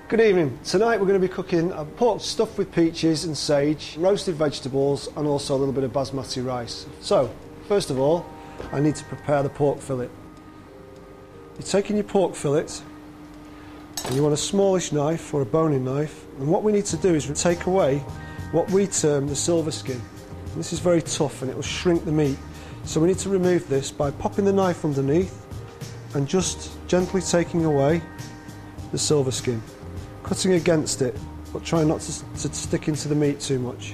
Good evening. Tonight we're going to be cooking a pork stuffed with peaches and sage, roasted vegetables and also a little bit of basmati rice. So, first of all, I need to prepare the pork fillet. You're taking your pork fillet and you want a smallish knife or a boning knife, and what we need to do is take away what we term the silver skin. And this is very tough and it will shrink the meat. So we need to remove this by popping the knife underneath and just gently taking away the silver skin. Cutting against it, but trying not to stick into the meat too much.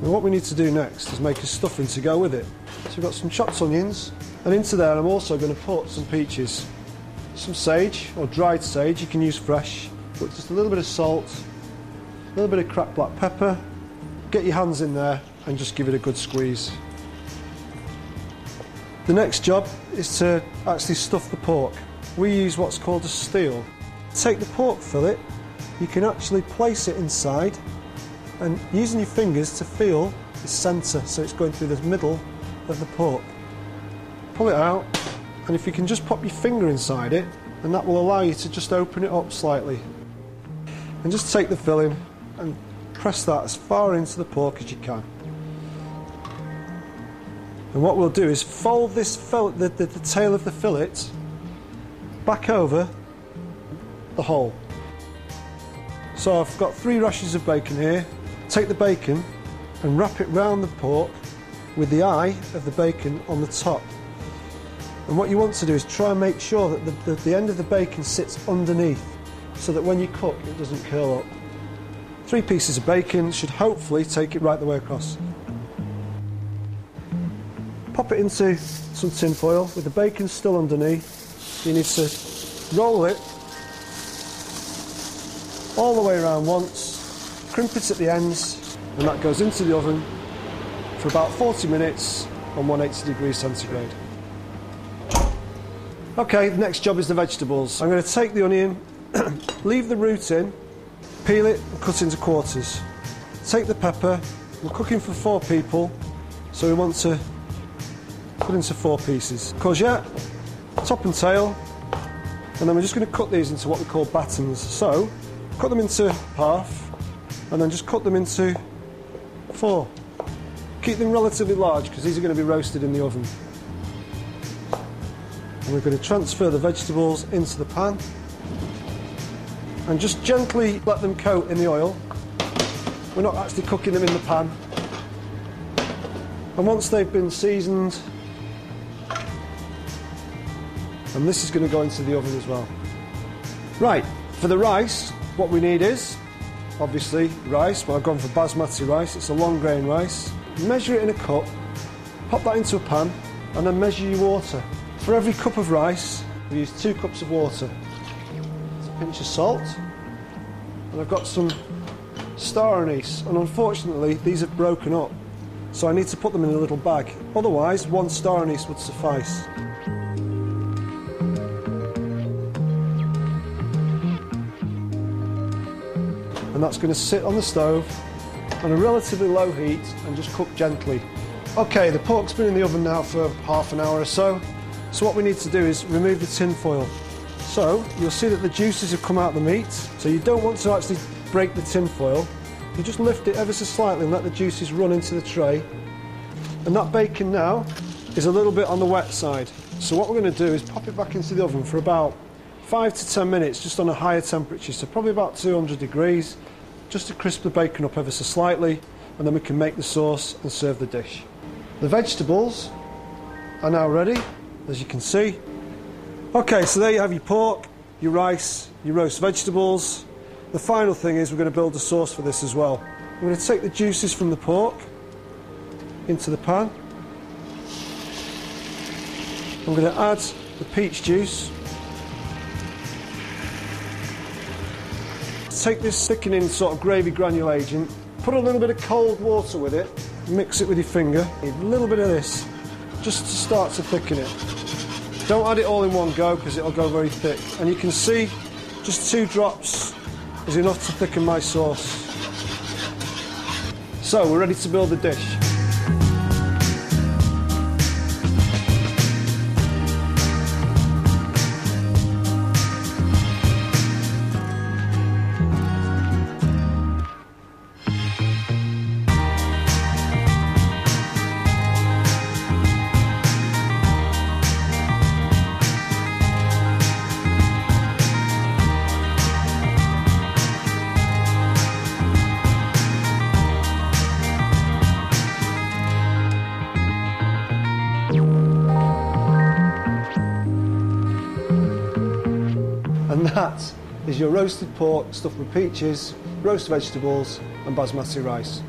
Now what we need to do next is make a stuffing to go with it. So we've got some chopped onions, and into there I'm also going to put some peaches, some sage or dried sage, you can use fresh, but just a little bit of salt, a little bit of cracked black pepper. Get your hands in there and just give it a good squeeze. The next job is to actually stuff the pork. We use what's called a steel. Take the pork fillet, you can actually place it inside and using your fingers to feel the centre, so it's going through the middle of the pork. Pull it out, and if you can just pop your finger inside it, then that will allow you to just open it up slightly. And just take the filling and press that as far into the pork as you can. And what we'll do is fold this the tail of the fillet back over the hole. So I've got 3 rashers of bacon here. Take the bacon and wrap it round the pork with the eye of the bacon on the top. And what you want to do is try and make sure that the end of the bacon sits underneath, so that when you cook it doesn't curl up. 3 pieces of bacon should hopefully take it right the way across. Pop it into some tin foil with the bacon still underneath. You need to roll it all the way around once, crimp it at the ends, and that goes into the oven for about 40 minutes on 180 degrees centigrade. Okay, the next job is the vegetables. I'm going to take the onion, leave the root in, peel it and cut into quarters. Take the pepper, we're cooking for 4 people, so we want to put into 4 pieces. Courgette, top and tail, and then we're just going to cut these into what we call battens. So, cut them into half, and then just cut them into 4. Keep them relatively large because these are going to be roasted in the oven. And we're going to transfer the vegetables into the pan, and just gently let them coat in the oil. We're not actually cooking them in the pan. And once they've been seasoned, and this is going to go into the oven as well. Right, for the rice, what we need is, obviously, rice. Well, I've gone for basmati rice, it's a long grain rice. Measure it in a cup, pop that into a pan, and then measure your water. For every cup of rice, we use 2 cups of water. It's a pinch of salt, and I've got some star anise, and unfortunately, these have broken up, so I need to put them in a little bag. Otherwise, 1 star anise would suffice. And that's going to sit on the stove on a relatively low heat and just cook gently. Okay, the pork's been in the oven now for half an hour or so. So what we need to do is remove the tin foil. So you'll see that the juices have come out of the meat. So you don't want to actually break the tin foil. You just lift it ever so slightly and let the juices run into the tray. And that bacon now is a little bit on the wet side. So what we're going to do is pop it back into the oven for about 5 to 10 minutes, just on a higher temperature, so probably about 200 degrees, just to crisp the bacon up ever so slightly, and then we can make the sauce and serve the dish. The vegetables are now ready, as you can see. Okay, so there you have your pork, your rice, your roast vegetables. The final thing is we're going to build a sauce for this as well. I'm going to take the juices from the pork into the pan. I'm going to add the peach juice. Take this thickening sort of gravy granule agent, put a little bit of cold water with it, mix it with your finger, a little bit of this, just to start to thicken it. Don't add it all in one go because it'll go very thick. And you can see just 2 drops is enough to thicken my sauce. So we're ready to build the dish. And that is your roasted pork stuffed with peaches, roast vegetables and basmati rice.